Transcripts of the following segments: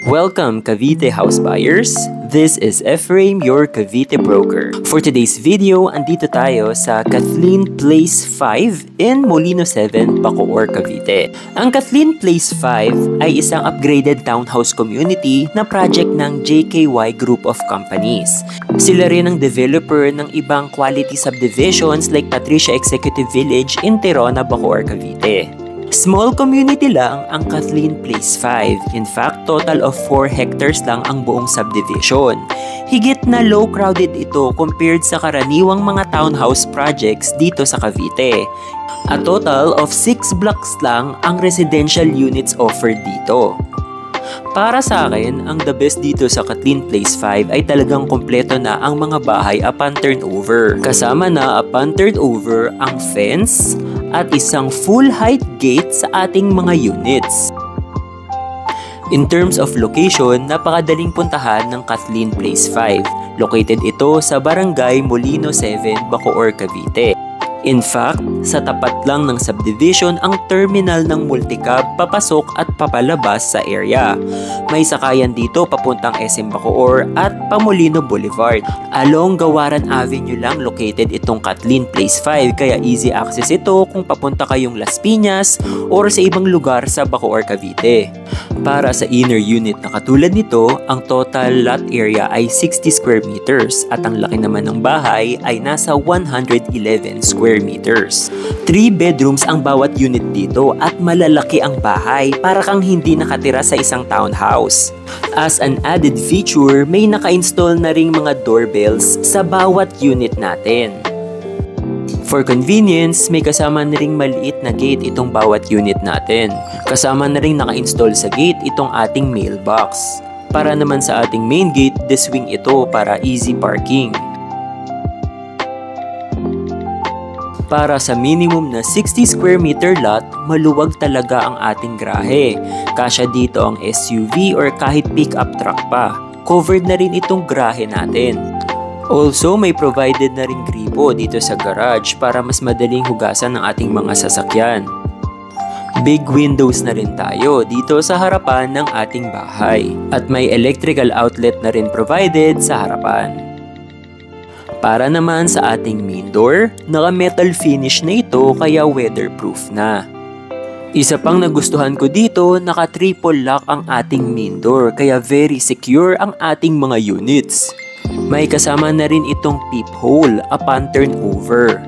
Welcome, Cavite house buyers! This is Ephraim, your Cavite broker. For today's video, andito tayo sa Kathleen Place 5 in Molino 7, Bacoor, Cavite. Ang Kathleen Place 5 ay isang upgraded townhouse community na project ng JKY Group of Companies. Sila rin ang developer ng ibang quality subdivisions like Patricia Executive Village in Terona, Bacoor, Cavite. Small community lang ang Kathleen Place 5. In fact, total of 4 hectares lang ang buong subdivision. Higit na low crowded ito compared sa karaniwang mga townhouse projects dito sa Cavite. A total of 6 blocks lang ang residential units offered dito. Para sa akin, ang the best dito sa Kathleen Place 5 ay talagang kompleto na ang mga bahay upon turnover. Kasama na upon turnover ang fence at isang full height gate sa ating mga units. In terms of location, napakadaling puntahan ng Kathleen Place 5. Located ito sa Barangay Molino 7, Bacoor, Cavite. In fact, sa tapat lang ng subdivision ang terminal ng multicab papasok at papalabas sa area. May sakayan dito papuntang SM Bacoor at Pamolino Boulevard. Along Gawaran Avenue lang located itong Kathleen Place 5 kaya easy access ito kung papunta kayong Las Piñas or sa ibang lugar sa Bacoor, Cavite. Para sa inner unit na katulad nito, ang total lot area ay 60 square meters at ang laki naman ng bahay ay nasa 111 square meters. 3 bedrooms ang bawat unit dito at malalaki ang bahay para kang hindi nakatira sa isang townhouse. As an added feature, may naka-install na ring mga doorbells sa bawat unit natin. For convenience, may kasama na ring maliit na gate itong bawat unit natin. Kasama na ring naka-install sa gate itong ating mailbox. Para naman sa ating main gate, diswing ito para easy parking. Para sa minimum na 60 square meter lot, maluwag talaga ang ating garahe. Kasya dito ang SUV or kahit pickup truck pa. Covered na rin itong garahe natin. Also, may provided na rin gripo dito sa garage para mas madaling hugasan ng ating mga sasakyan. Big windows na rin tayo dito sa harapan ng ating bahay. At may electrical outlet na rin provided sa harapan. Para naman sa ating main door, naka-metal finish na ito kaya weatherproof na. Isa pang nagustuhan ko dito, naka-triple lock ang ating main door kaya very secure ang ating mga units. May kasama na rin itong peephole upon turnover.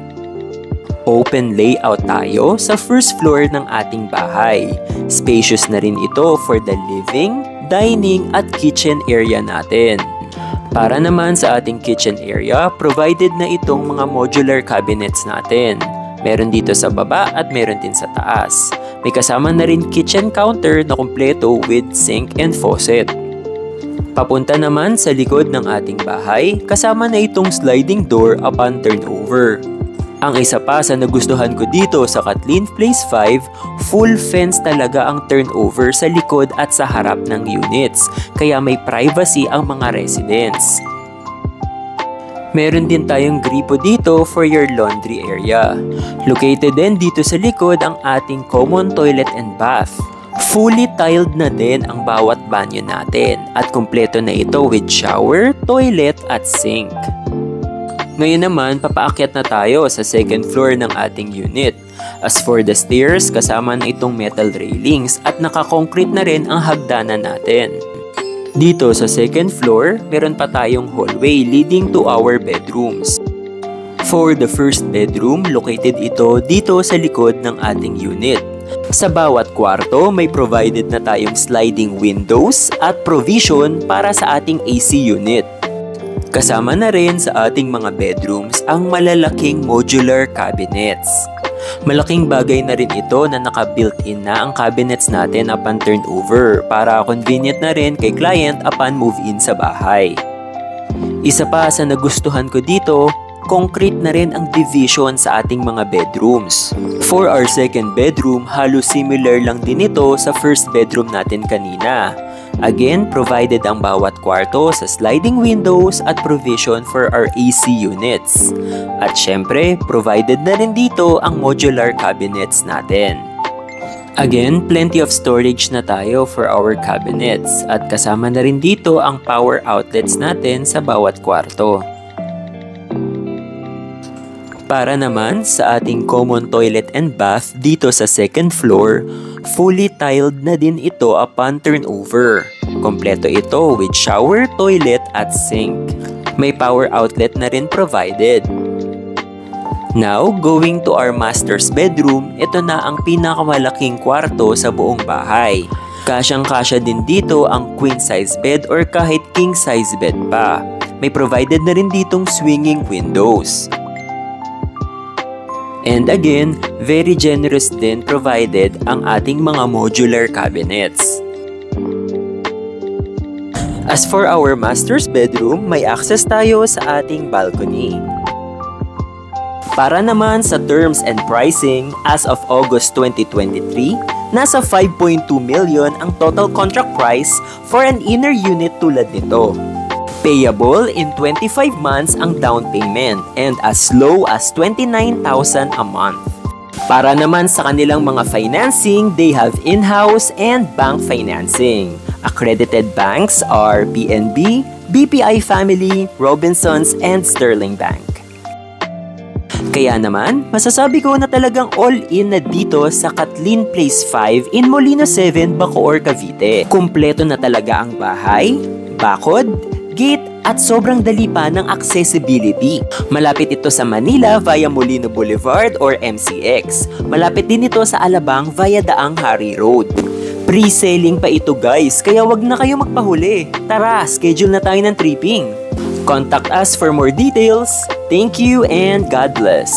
Open layout tayo sa first floor ng ating bahay. Spacious na rin ito for the living, dining at kitchen area natin. Para naman sa ating kitchen area, provided na itong mga modular cabinets natin. Meron dito sa baba at meron din sa taas. May kasama na rin kitchen counter na kumpleto with sink and faucet. Papunta naman sa likod ng ating bahay, kasama na itong sliding door upon turnover. Ang isa pa sa nagustuhan ko dito sa Kathleen Place 5, full fence talaga ang turnover sa likod at sa harap ng units, kaya may privacy ang mga residents. Meron din tayong gripo dito for your laundry area. Located din dito sa likod ang ating common toilet and bath. Fully tiled na din ang bawat banyo natin at kumpleto na ito with shower, toilet at sink. Ngayon naman, papaakyat na tayo sa second floor ng ating unit. As for the stairs, kasama na itong metal railings at naka-concrete na rin ang hagdanan natin. Dito sa second floor, meron pa tayong hallway leading to our bedrooms. For the first bedroom, located ito dito sa likod ng ating unit. Sa bawat kwarto, may provided na tayong sliding windows at provision para sa ating AC unit. Kasama na rin sa ating mga bedrooms ang malalaking modular cabinets. Malaking bagay na rin ito na naka-built-in na ang cabinets natin upon turnover para convenient na rin kay client upon move-in sa bahay. Isa pa sa nagustuhan ko dito, concrete na rin ang division sa ating mga bedrooms. For our second bedroom, halos similar lang din ito sa first bedroom natin kanina. Again, provided ang bawat kwarto sa sliding windows at provision for our AC units. At syempre, provided na rin dito ang modular cabinets natin. Again, plenty of storage na tayo for our cabinets at kasama na rin dito ang power outlets natin sa bawat kwarto. Para naman sa ating common toilet and bath dito sa second floor, fully tiled na din ito upon turnover. Kompleto ito with shower, toilet at sink. May power outlet na rin provided. Now, going to our master's bedroom, ito na ang pinakamalaking kwarto sa buong bahay. Kasyang-kasya din dito ang queen size bed or kahit king size bed pa. May provided na rin ditong swinging windows. And again, very generous din provided ang ating mga modular cabinets. As for our master's bedroom, may access tayo sa ating balcony. Para naman sa terms and pricing, as of August 2023, nasa 5.2 million ang total contract price for an inner unit tulad nito. Payable in 25 months ang down payment and as low as 29,000 a month. Para naman sa kanilang mga financing, they have in-house and bank financing. Accredited banks are PNB, BPI Family, Robinsons, and Sterling Bank. Kaya naman, masasabi ko na talagang all-in na dito sa Kathleen Place 5 in Molino 7, Bacoor, Cavite. Kumpleto na talaga ang bahay, bakod, gate at sobrang dali pa ng accessibility. Malapit ito sa Manila via Molino Boulevard or MCX. Malapit din ito sa Alabang via Daang Hari Road. Pre-selling pa ito guys, kaya wag na kayo magpahuli. Tara, schedule na tayo ng tripping. Contact us for more details. Thank you and God bless.